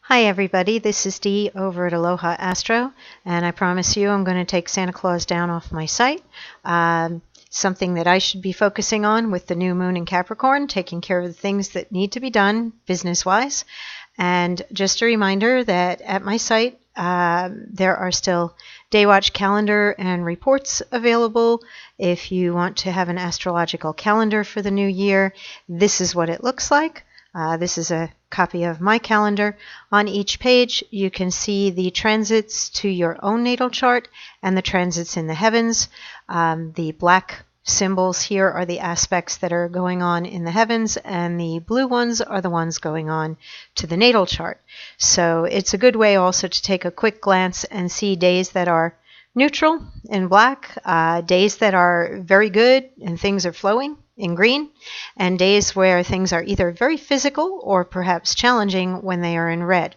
Hi everybody, this is Dee over at Aloha Astro, and I promise you I'm going to take Santa Claus down off my site. Something that I should be focusing on with the new moon in Capricorn, taking care of the things that need to be done business-wise. And just a reminder that at my site there are still day watch calendar and reports available. If you want to have an astrological calendar for the new year, this is what it looks like. This is a copy of my calendar. On each page you can see the transits to your own natal chart and the transits in the heavens. The black symbols here are the aspects that are going on in the heavens, and the blue ones are the ones going on to the natal chart. So it's a good way also to take a quick glance and see days that are neutral in black, days that are very good and things are flowing in green, and days where things are either very physical or perhaps challenging when they are in red.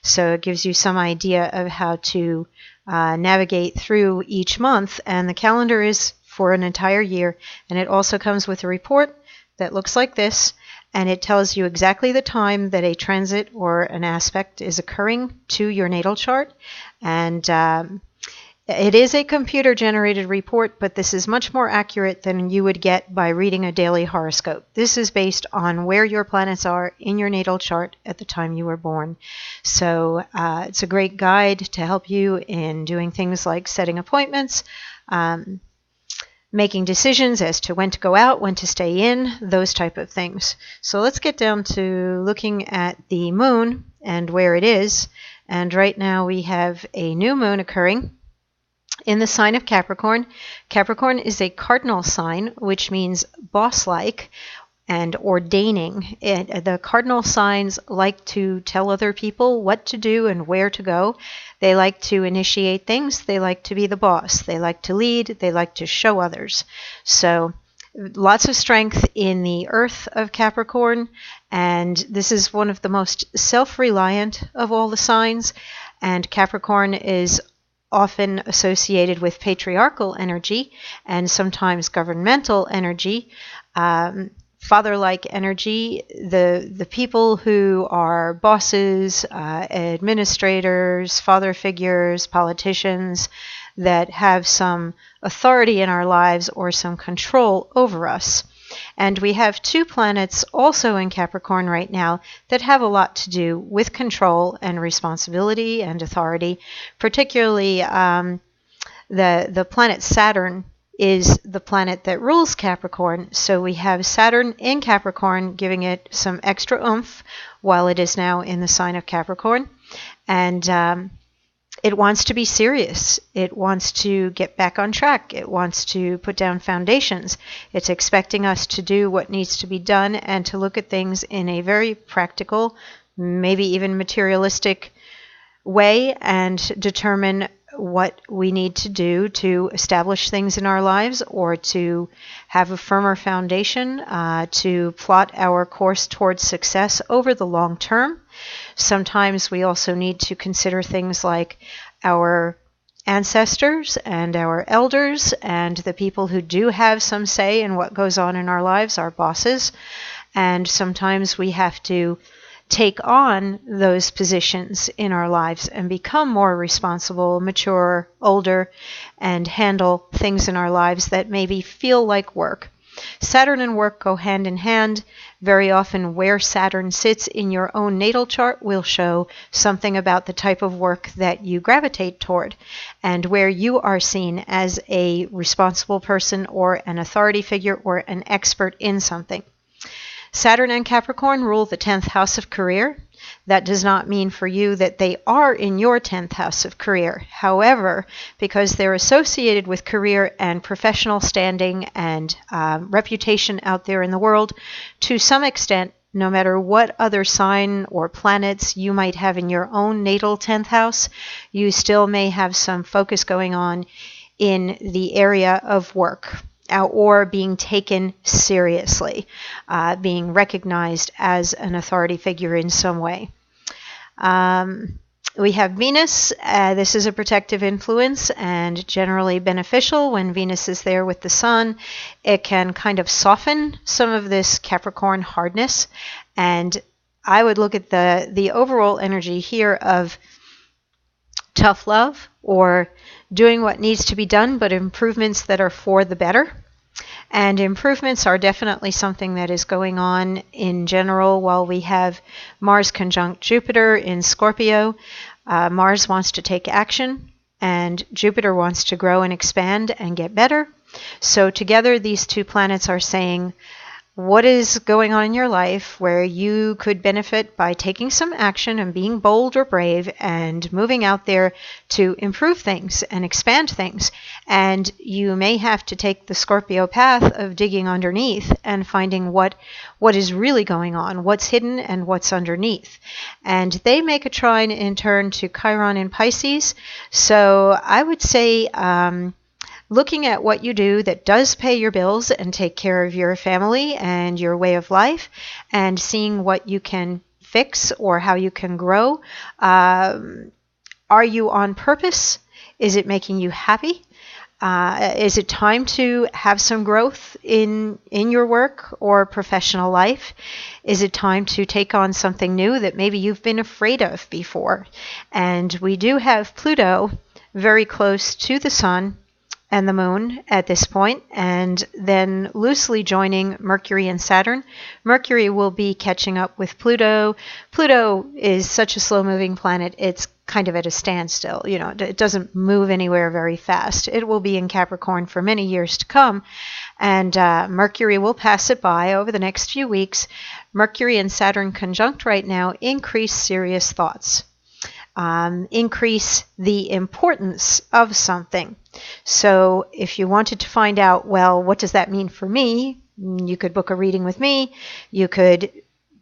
So it gives you some idea of how to navigate through each month, and the calendar is for an entire year, and it also comes with a report that looks like this, and it tells you exactly the time that a transit or an aspect is occurring to your natal chart. And it is a computer-generated report, but this is much more accurate than you would get by reading a daily horoscope. This is based on where your planets are in your natal chart at the time you were born. So it's a great guide to help you in doing things like setting appointments, making decisions as to when to go out, when to stay in, those type of things. So let's get down to looking at the moon and where it is. And right now we have a new moon occurring in the sign of Capricorn. Capricorn is a cardinal sign, which means boss-like and ordaining. The cardinal signs like to tell other people what to do and where to go. They like to initiate things. They like to be the boss. They like to lead. They like to show others. So lots of strength in the earth of Capricorn, and this is one of the most self-reliant of all the signs. And Capricorn is often associated with patriarchal energy and sometimes governmental energy, father-like energy. The people who are bosses, administrators, father figures, politicians that have some authority in our lives or some control over us. And we have two planets also in Capricorn right now that have a lot to do with control and responsibility and authority. Particularly the planet Saturn is the planet that rules Capricorn. So we have Saturn in Capricorn giving it some extra oomph while it is now in the sign of Capricorn. And it wants to be serious. It wants to get back on track. It wants to put down foundations. It's expecting us to do what needs to be done and to look at things in a very practical, maybe even materialistic way, and determine what we need to do to establish things in our lives or to have a firmer foundation, to plot our course towards success over the long term. Sometimes we also need to consider things like our ancestors and our elders and the people who do have some say in what goes on in our lives, our bosses. And sometimes we have to take on those positions in our lives and become more responsible, mature, older, and handle things in our lives that maybe feel like work. Saturn and work go hand in hand. Very often where Saturn sits in your own natal chart will show something about the type of work that you gravitate toward and where you are seen as a responsible person or an authority figure or an expert in something. Saturn and Capricorn rule the 10th house of career. That does not mean for you that they are in your 10th house of career. However, because they're associated with career and professional standing and reputation out there in the world, to some extent, no matter what other sign or planets you might have in your own natal 10th house, you still may have some focus going on in the area of work, or being taken seriously, being recognized as an authority figure in some way. We have Venus. This is a protective influence and generally beneficial when Venus is there with the Sun. It can kind of soften some of this Capricorn hardness and I would look at the overall energy here of tough love, or doing what needs to be done, but improvements that are for the better. And improvements are definitely something that is going on in general while we have Mars conjunct Jupiter in Scorpio. Mars wants to take action, and Jupiter wants to grow and expand and get better. So together, these two planets are saying, what is going on in your life where you could benefit by taking some action and being bold or brave and moving out there to improve things and expand things. And you may have to take the Scorpio path of digging underneath and finding what is really going on, what's hidden and what's underneath. And they make a trine in turn to Chiron in Pisces. So I would say looking at what you do that does pay your bills and take care of your family and your way of life, and seeing what you can fix or how you can grow. Are you on purpose? Is it making you happy? Is it time to have some growth in your work or professional life? Is it time to take on something new that maybe you've been afraid of before? And we do have Pluto very close to the Sun and the Moon at this point, and then loosely joining Mercury and Saturn. Mercury will be catching up with Pluto. Pluto is such a slow-moving planet, it's kind of at a standstill. You know, it doesn't move anywhere very fast. It will be in Capricorn for many years to come, and Mercury will pass it by over the next few weeks. Mercury and Saturn conjunct right now increase serious thoughts. Increase the importance of something. So if you wanted to find out, well, what does that mean for me? You could book a reading with me. You could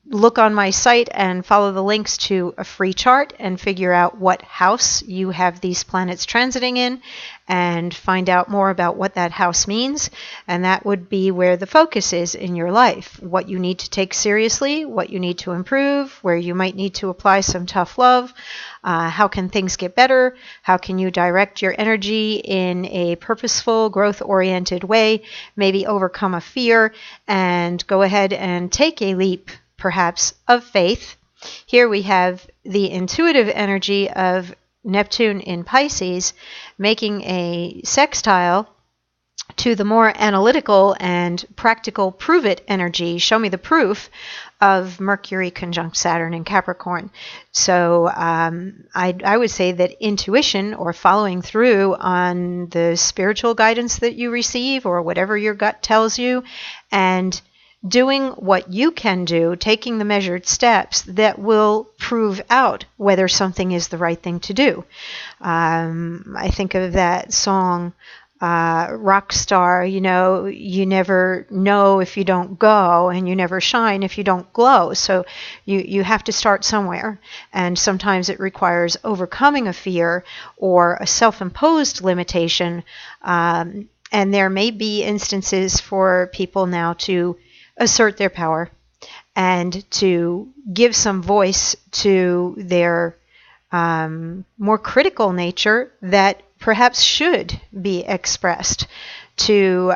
look on my site and follow the links to a free chart and figure out what house you have these planets transiting in and find out more about what that house means. And that would be where the focus is in your life, what you need to take seriously, what you need to improve, where you might need to apply some tough love. How can things get better? How can you direct your energy in a purposeful, growth-oriented way, maybe overcome a fear and go ahead and take a leap, perhaps, of faith. Here we have the intuitive energy of Neptune in Pisces making a sextile to the more analytical and practical prove-it energy, show me the proof, of Mercury conjunct Saturn in Capricorn. So I would say that intuition, or following through on the spiritual guidance that you receive or whatever your gut tells you, and doing what you can do, taking the measured steps that will prove out whether something is the right thing to do. I think of that song, rock star, you know, you never know if you don't go, and you never shine if you don't glow. So you have to start somewhere, and sometimes it requires overcoming a fear or a self-imposed limitation, and there may be instances for people now to assert their power and to give some voice to their more critical nature that perhaps should be expressed, to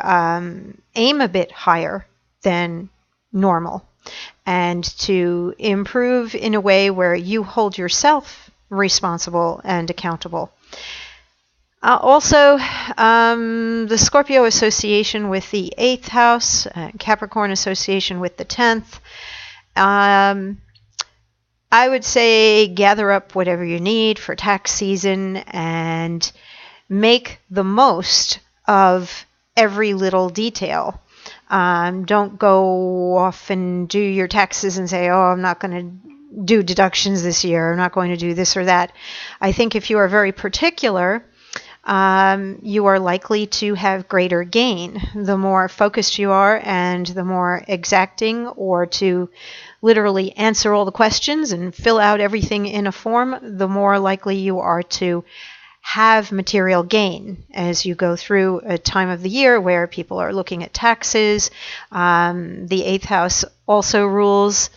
aim a bit higher than normal, and to improve in a way where you hold yourself responsible and accountable. Also, the Scorpio association with the 8th house, Capricorn association with the 10th. I would say gather up whatever you need for tax season and make the most of every little detail. Don't go off and do your taxes and say, oh, I'm not going to do deductions this year. I'm not going to do this or that. I think if you are very particular, you are likely to have greater gain. The more focused you are and the more exacting, or to literally answer all the questions and fill out everything in a form, the more likely you are to have material gain as you go through a time of the year where people are looking at taxes. The 8th house also rules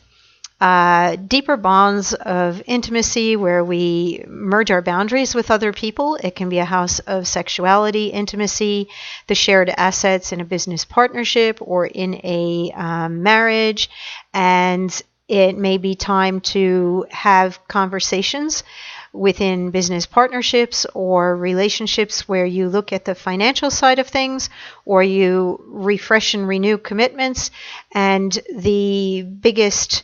deeper bonds of intimacy where we merge our boundaries with other people. It can be a house of sexuality, intimacy, the shared assets in a business partnership or in a marriage. And It may be time to have conversations within business partnerships or relationships where you look at the financial side of things, or you refresh and renew commitments. And the biggest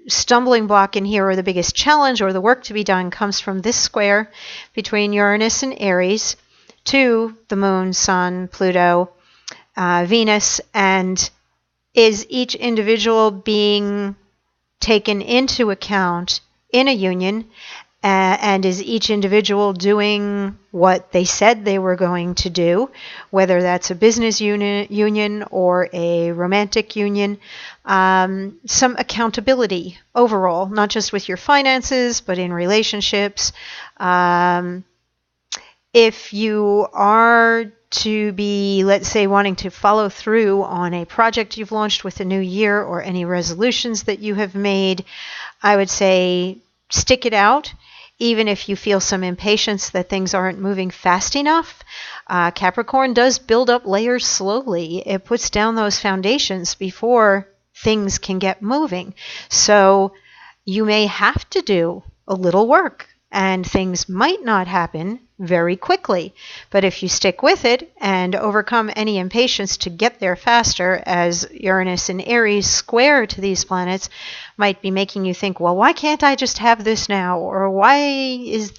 stumbling block in here, or the biggest challenge or the work to be done, comes from this square between Uranus and Aries to the Moon, Sun, Pluto, Venus, and is each individual being taken into account in a union, and is each individual doing what they said they were going to do, whether that's a business union or a romantic union. Some accountability overall, not just with your finances, but in relationships. If you are to be, let's say, wanting to follow through on a project you've launched with the new year, or any resolutions that you have made, I would say stick it out, even if you feel some impatience that things aren't moving fast enough. Capricorn does build up layers slowly. It puts down those foundations before things can get moving. So you may have to do a little work, and things might not happen very quickly. But if you stick with it and overcome any impatience to get there faster, as Uranus and Aries square to these planets might be making you think, well, why can't I just have this now? Or why is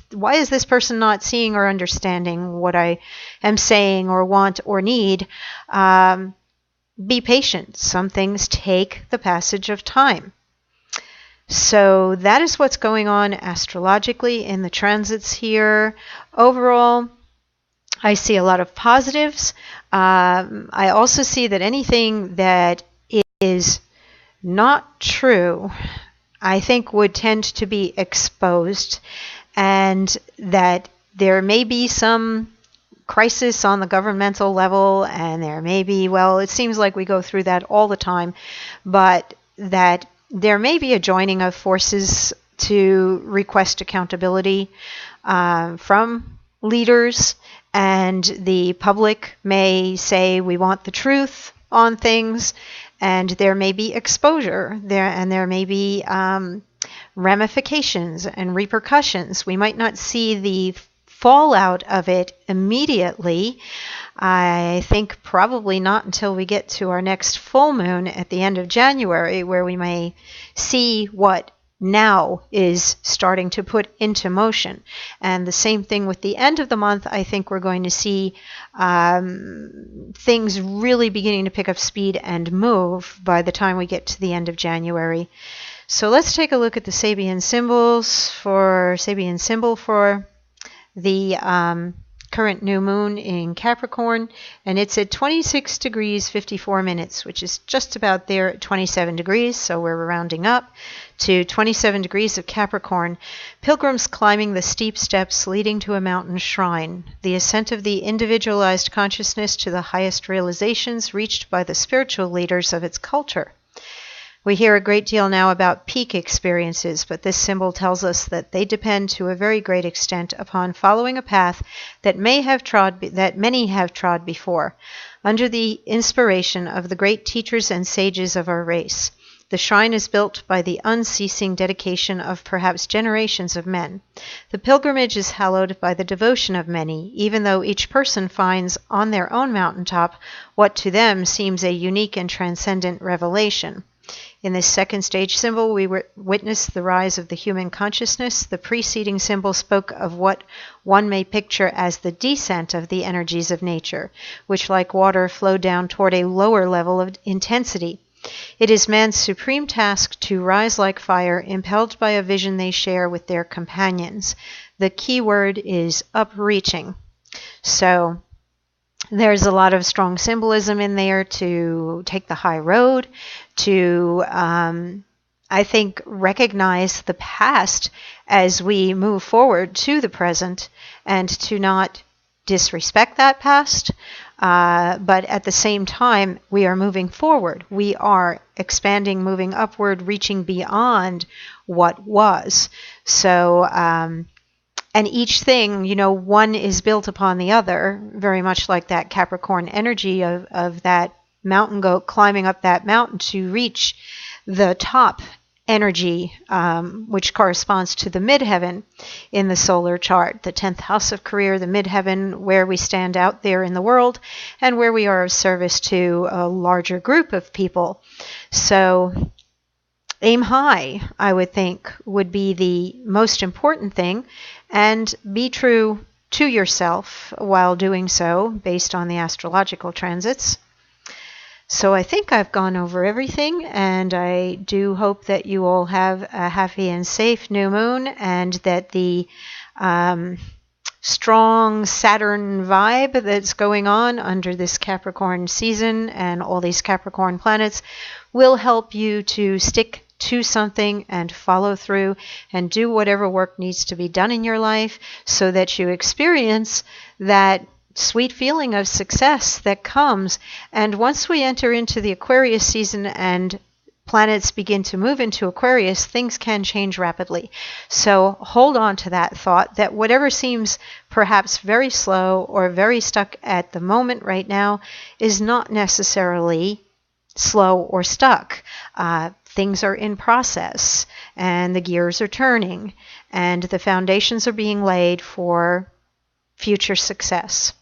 this person not seeing or understanding what I am saying or want or need? Be patient. Some things take the passage of time. So that is what's going on astrologically in the transits here. Overall, I see a lot of positives. I also see that anything that is not true, I think, would tend to be exposed, and that there may be some crisis on the governmental level, and there may be, well, it seems like we go through that all the time, but that there may be a joining of forces to request accountability from leaders, and the public may say we want the truth on things, and there may be exposure there, and there may be ramifications and repercussions. We might not see the fallout of it immediately. I think probably not until we get to our next full moon at the end of January, where we may see what now is starting to put into motion. And the same thing with the end of the month. I think we're going to see things really beginning to pick up speed and move by the time we get to the end of January. So let's take a look at the Sabian symbol for the current new moon in Capricorn, and it's at 26 degrees 54 minutes, which is just about there at 27 degrees, so we're rounding up to 27 degrees of Capricorn. Pilgrims climbing the steep steps leading to a mountain shrine, the ascent of the individualized consciousness to the highest realizations reached by the spiritual leaders of its culture. We hear a great deal now about peak experiences, but this symbol tells us that they depend to a very great extent upon following a path that many have trod before, under the inspiration of the great teachers and sages of our race. The shrine is built by the unceasing dedication of perhaps generations of men. The pilgrimage is hallowed by the devotion of many, even though each person finds on their own mountaintop what to them seems a unique and transcendent revelation. In this second stage symbol, we witness the rise of the human consciousness. The preceding symbol spoke of what one may picture as the descent of the energies of nature, which, like water, flow down toward a lower level of intensity. It is man's supreme task to rise like fire, impelled by a vision they share with their companions. The key word is upreaching. So there's a lot of strong symbolism in there to take the high road, to, I think, recognize the past as we move forward to the present, and to not disrespect that past, but at the same time, we are moving forward. We are expanding, moving upward, reaching beyond what was. So, and each thing, one is built upon the other, very much like that Capricorn energy of that mountain goat climbing up that mountain to reach the top energy, which corresponds to the midheaven in the solar chart, the 10th house of career, the midheaven, where we stand out there in the world and where we are of service to a larger group of people. So aim high, I would think, would be the most important thing, and be true to yourself while doing so based on the astrological transits. So I think I've gone over everything, and I do hope that you all have a happy and safe new moon, and that the strong Saturn vibe that's going on under this Capricorn season and all these Capricorn planets will help you to stick to something and follow through and do whatever work needs to be done in your life, so that you experience that sweet feeling of success that comes. And once we enter into the Aquarius season and planets begin to move into Aquarius, things can change rapidly. So hold on to that thought, that whatever seems perhaps very slow or very stuck at the moment right now is not necessarily slow or stuck. Things are in process, and the gears are turning, and the foundations are being laid for future success.